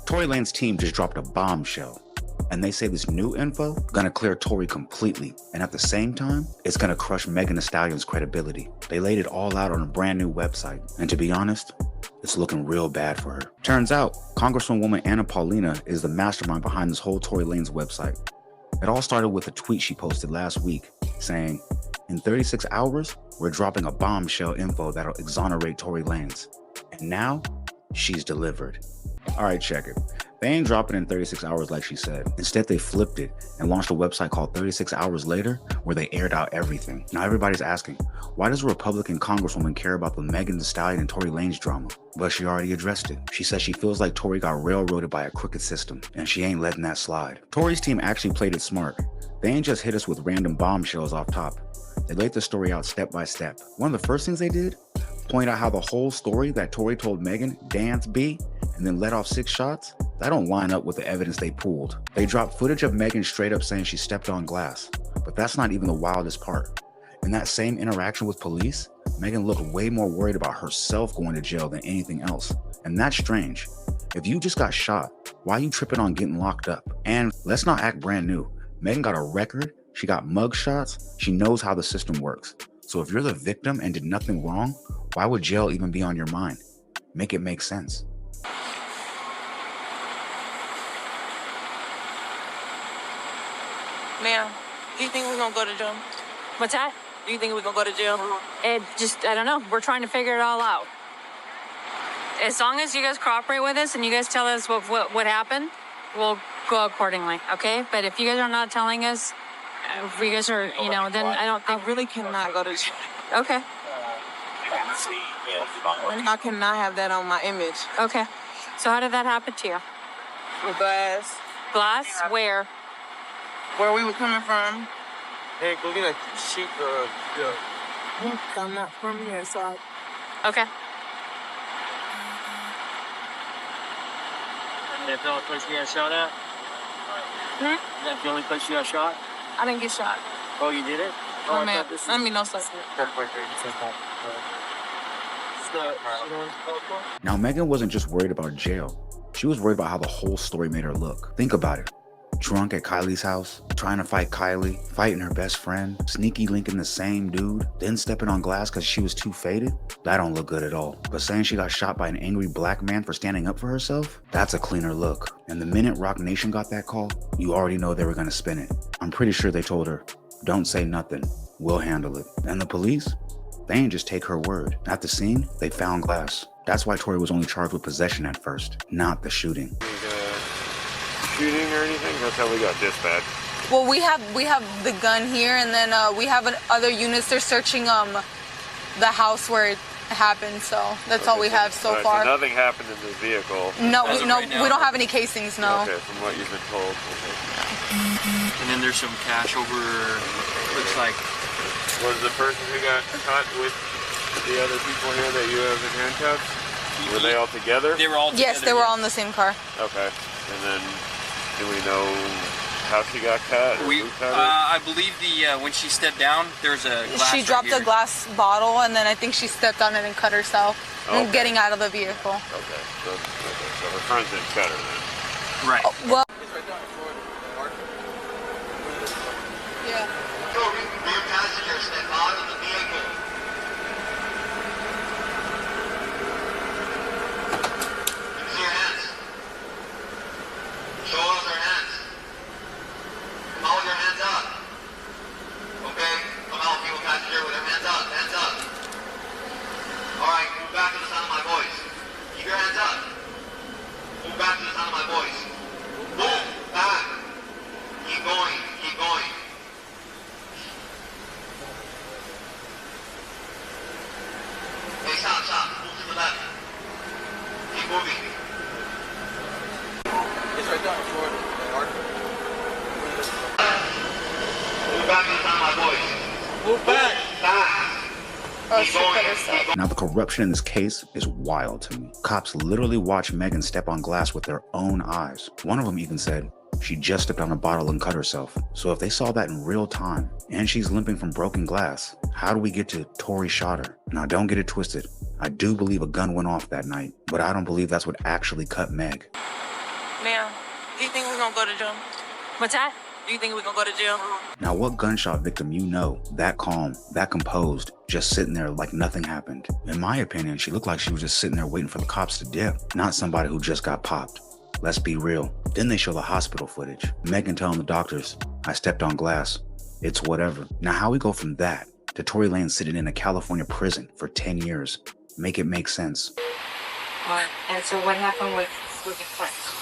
Tory Lanez team just dropped a bombshell, and they say this new info gonna clear Tory completely, and at the same time, it's gonna crush Megan Thee Stallion's credibility. They laid it all out on a brand new website, and to be honest, it's looking real bad for her. Turns out, Congresswoman Anna Paulina is the mastermind behind this whole Tory Lanez website. It all started with a tweet she posted last week saying, "In 36 hours, we're dropping a bombshell info that'll exonerate Tory Lanez." And now, she's delivered. All right, check it. They ain't dropping in 36 hours like she said. Instead, they flipped it and launched a website called 36 Hours Later where they aired out everything. Now everybody's asking, why does a Republican congresswoman care about the Megan Thee Stallion and Tory Lanez drama? But she already addressed it. She says she feels like Tory got railroaded by a crooked system, and she ain't letting that slide. Tory's team actually played it smart. They ain't just hit us with random bombshells off top. They laid the story out step by step. One of the first things they did, point out how the whole story that Tory told Megan, dance B, and then let off 6 shots, that don't line up with the evidence they pulled. They dropped footage of Megan straight up saying she stepped on glass, but that's not even the wildest part. In that same interaction with police, Megan looked way more worried about herself going to jail than anything else. And that's strange. If you just got shot, why are you tripping on getting locked up? And let's not act brand new. Megan got a record, she got mug shots, she knows how the system works. So if you're the victim and did nothing wrong, why would jail even be on your mind? Make it make sense. Ma'am, do you think we're gonna go to jail? What's that? Do you think we're gonna go to jail? I don't know. We're trying to figure it all out. As long as you guys cooperate with us and you guys tell us what happened, we'll go accordingly, okay? But if you guys are not telling us, if you guys are, then I don't think... I really cannot go to jail. Okay. I cannot have that on my image. Okay. So how did that happen to you? With glass. Glass? Where? Where we were coming from. Hey, go get a sheet or I'm not from here, so Okay. That's the only place you got shot at? That's the only place you got shot? I didn't get shot. Oh, you did it? Oh, man. I mean, no such. Now, Megan wasn't just worried about jail. She was worried about how the whole story made her look. Think about it. Drunk at Kylie's house, trying to fight Kylie, fighting her best friend, sneaky linking the same dude, then stepping on glass because she was too faded? That don't look good at all. But saying she got shot by an angry black man for standing up for herself? That's a cleaner look. And the minute Roc Nation got that call, you already know they were gonna spin it. I'm pretty sure they told her, don't say nothing, we'll handle it. And the police? They ain't just take her word. At the scene, they found glass. That's why Tory was only charged with possession at first, not the shooting. Shooting or anything? That's how we got dispatched. Well, we have the gun here, and then we have other units. They're searching the house where it happened. So that's all we have so far. So nothing happened in the vehicle. No, we don't have any casings. No. Okay, from what you've been told. Okay. And then there's some cash over. Looks like. Was the person who got caught with the other people here that you have in handcuffs? Were they all together? They were all together. Yes, they were all in the same car. Okay, and then. Do we know how she got cut? I believe when she stepped down, there's a glass. She dropped a glass bottle, and then I think she stepped on it and cut herself, getting out of the vehicle. Okay. So her friends didn't cut her then. Right. Well. Yeah. Rear passengers step out of the vehicle. Let me see your hands. Show us your hands. Come out with your hands up. Okay? Come out, people passenger with their hands up. Hands up. Alright, move back to the sound of my voice. Keep your hands up. Move back to the sound of my voice. Move back. Keep going. Keep going. Hey, stop. Move to the left. Keep moving. It's right down Florida. Move back to the sound of my voice. Move back. Keep going. Now, the corruption in this case is wild to me. Cops literally watched Megan step on glass with their own eyes. One of them even said she just stepped on a bottle and cut herself. So if they saw that in real time, and she's limping from broken glass, how do we get to Tory shot her? Now, don't get it twisted. I do believe a gun went off that night, but I don't believe that's what actually cut Meg. Ma'am, do you think we're gonna go to jail? What's that? Do you think we're gonna go to jail? Now, what gunshot victim you know, that calm, that composed, just sitting there like nothing happened? In my opinion, she looked like she was just sitting there waiting for the cops to dip, not somebody who just got popped. Let's be real. Then they show the hospital footage. Megan telling the doctors, I stepped on glass. It's whatever. Now, how we go from that to Tory Lanez sitting in a California prison for 10 years? Make it make sense. What? And so what happened with your friends?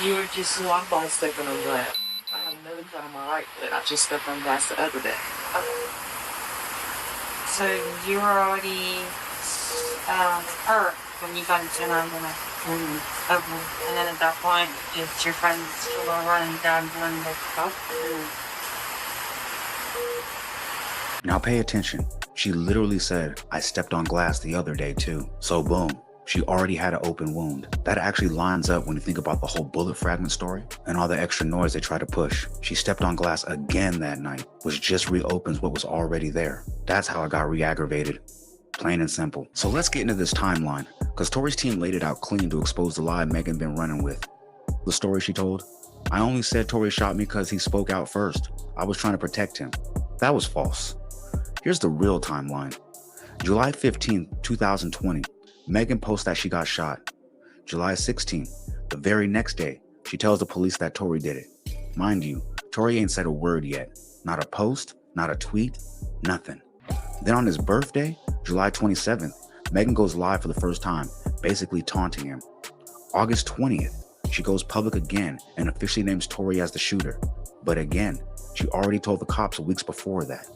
You were just walking by stepping on glass. I never got on my right foot. I just stepped on glass the other day. Okay. So you were already hurt when you got into an ambulance. Okay. And then at that point, just your friends were running down doing the stuff. Now pay attention. She literally said, I stepped on glass the other day too. So boom, she already had an open wound. That actually lines up when you think about the whole bullet fragment story and all the extra noise they try to push. She stepped on glass again that night, which just reopens what was already there. That's how I got re-aggravated. Plain and simple. So let's get into this timeline, because Tory's team laid it out clean to expose the lie Megan been running with. The story she told, I only said Tory shot me because he spoke out first. I was trying to protect him. That was false. Here's the real timeline. July 15, 2020, Megan posts that she got shot. July 16, the very next day, she tells the police that Tory did it. Mind you, Tory ain't said a word yet. Not a post, not a tweet, nothing. Then on his birthday, July 27th, Megan goes live for the first time, basically taunting him. August 20th, she goes public again and officially names Tory as the shooter. But again, she already told the cops weeks before that.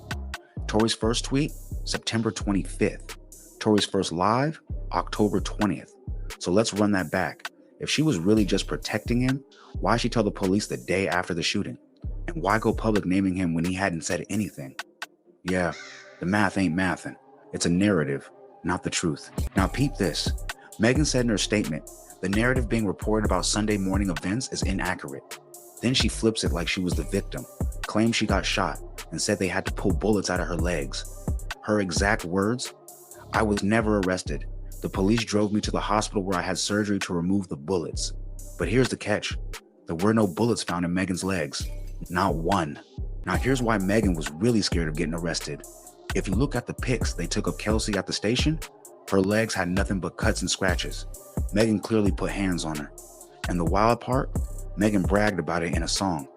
Tory's first tweet, September 25th. Tory's first live, October 20th. So let's run that back. If she was really just protecting him, why she tell the police the day after the shooting? And why go public naming him when he hadn't said anything? Yeah, the math ain't mathin'. It's a narrative, not the truth. Now peep this. Megan said in her statement, the narrative being reported about Sunday morning events is inaccurate. Then she flips it like she was the victim, claimed she got shot, and said they had to pull bullets out of her legs. Her exact words, I was never arrested. The police drove me to the hospital where I had surgery to remove the bullets. But here's the catch. There were no bullets found in Megan's legs. Not one. Now here's why Megan was really scared of getting arrested. If you look at the pics they took of Kelsey at the station, her legs had nothing but cuts and scratches. Megan clearly put hands on her. And the wild part, Megan bragged about it in a song.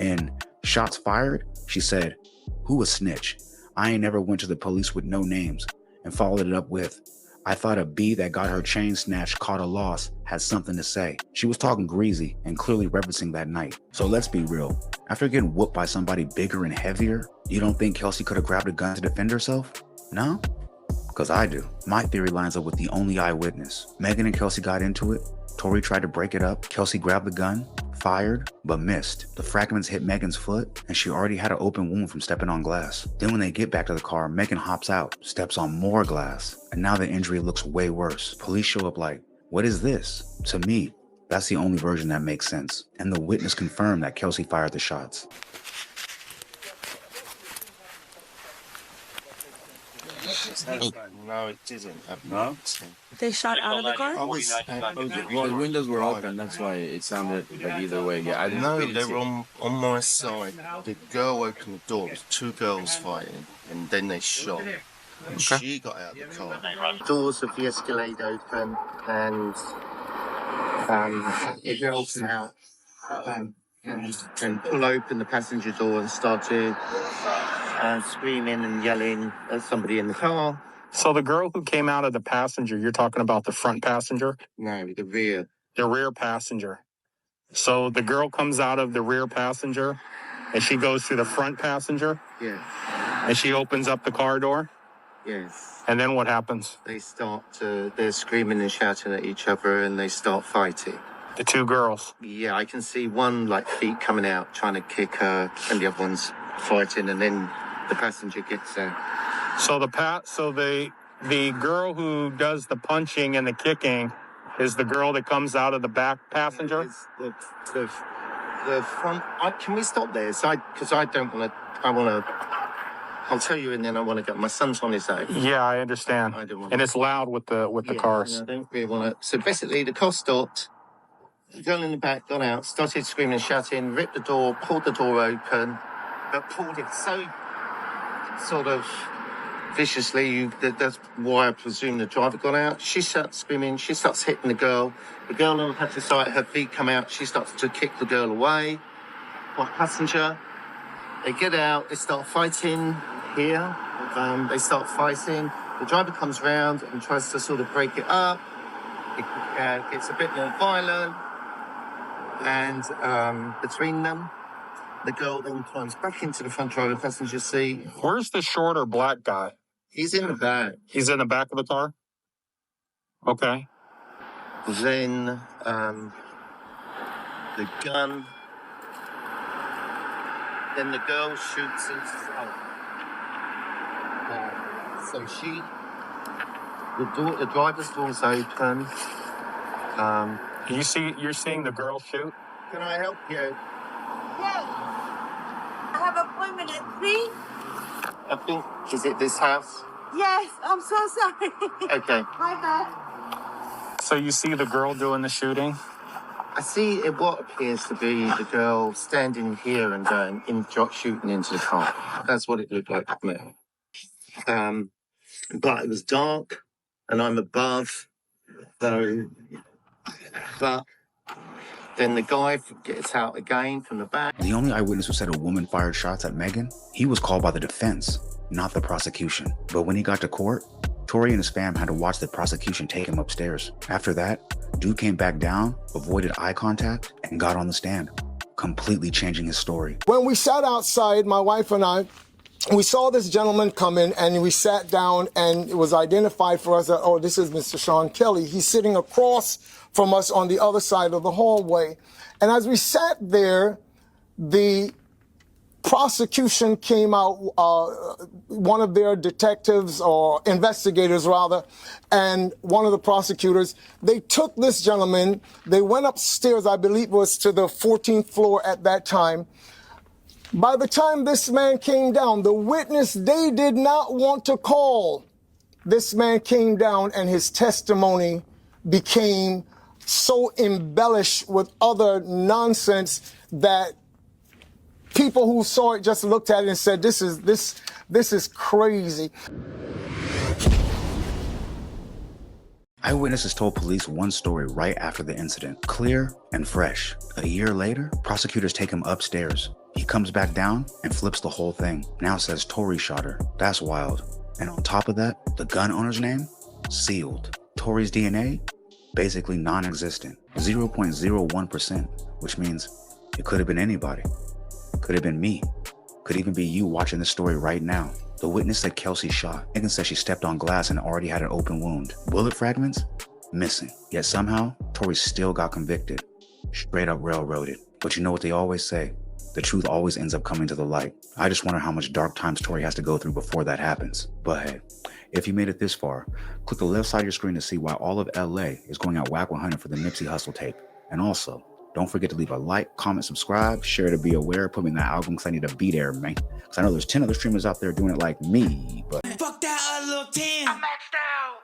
In Shots Fired, she said, who a snitch? I ain't never went to the police with no names. And followed it up with, I thought a bee that got her chain snatched caught a loss had something to say. She was talking greasy and clearly referencing that night. So let's be real. After getting whooped by somebody bigger and heavier, you don't think Kelsey could have grabbed a gun to defend herself? No? Because I do. My theory lines up with the only eyewitness. Megan and Kelsey got into it. Tory tried to break it up. Kelsey grabbed the gun, fired, but missed. The fragments hit Megan's foot, and she already had an open wound from stepping on glass. Then when they get back to the car, Megan hops out, steps on more glass, and now the injury looks way worse. Police show up like, what is this? To me, that's the only version that makes sense. And the witness confirmed that Kelsey fired the shots. No, it didn't. No? They shot out of the car? The windows were open, that's why it sounded like either way. Yeah, I didn't know they were on my side. The girl opened the door, there was two girls fighting, and then they shot. And she got out of the car. Doors of the Escalade open, and the girl came out and pulled open the passenger door and started screaming and yelling at somebody in the car. So the girl who came out of the passenger, you're talking about the front passenger? No, the rear. The rear passenger. So the girl comes out of the rear passenger and she goes to the front passenger? Yeah. And she opens up the car door? Yes. And then what happens? They're screaming and shouting at each other and they start fighting. The two girls? Yeah, I can see one like feet coming out trying to kick her and the other one's fighting, and then the passenger gets out. So the girl who does the punching and the kicking is the girl that comes out of the back passenger? The front. Can we stop there? Because I don't want to. I'll tell you, and then I want to go. My son's on his own. Yeah, I understand. I don't want. And it's loud with the cars. I don't really want to. So basically, the car stopped, The girl in the back got out, started screaming and shouting, ripped the door, pulled the door open, but pulled it so sort of viciously. That's why I presume the driver got out. She starts screaming. She starts hitting the girl. The girl on the passenger side, her feet come out. She starts to kick the girl away. White passenger. They get out. They start fighting here. They start fighting. The driver comes round and tries to sort of break it up. It gets a bit more violent. And between them, the girl then climbs back into the front driver passenger seat. Where's the shorter black guy? He's in the back. He's in the back of the car? Okay. Then the gun. Then the girl shoots into so the driver's door's open. You're seeing the girl shoot? Can I help you? Yes. I have an appointment at 3. I think, is it this house? Yes, I'm so sorry. Okay. My bad. So you see the girl doing the shooting? I see what appears to be the girl standing here and shooting into the car. That's what it looked like to me. But it was dark, and I'm above, so. But then the guy gets out again from the back. The only eyewitness who said a woman fired shots at Megan, he was called by the defense, not the prosecution. But when he got to court, Tory and his fam had to watch the prosecution take him upstairs. After that, dude came back down, avoided eye contact, and got on the stand, completely changing his story. When we sat outside, my wife and I, we saw this gentleman come in, and we sat down, and it was identified for us that, oh, this is Mr. Sean Kelly. He's sitting across from us on the other side of the hallway. And as we sat there, the prosecution came out, one of their detectives or investigators rather, and one of the prosecutors, they took this gentleman, they went upstairs, I believe it was to the 14th floor at that time. By the time this man came down, the witness they did not want to call, this man came down and his testimony became so embellished with other nonsense that people who saw it just looked at it and said, this is crazy. Eyewitnesses told police one story right after the incident, clear and fresh. A year later, prosecutors take him upstairs. He comes back down and flips the whole thing. Now says Tory shot her. That's wild. And on top of that, the gun owner's name? Sealed. Tory's DNA? Basically non-existent. 0.01%, which means it could have been anybody. Could have been me. Could even be you watching this story right now. The witness said Kelsey shot. Megan said she stepped on glass and already had an open wound. Bullet fragments? Missing. Yet somehow, Tory still got convicted. Straight up railroaded. But you know what they always say? The truth always ends up coming to the light. I just wonder how much dark times Tory has to go through before that happens. But hey, if you made it this far, click the left side of your screen to see why all of LA is going out whack 100 for the Nipsey Hussle tape. And also, don't forget to leave a like, comment, subscribe, share to be aware, put me in that album because I need to be there, man. Because I know there's 10 other streamers out there doing it like me, but... Fuck that little 10. I'm maxed out.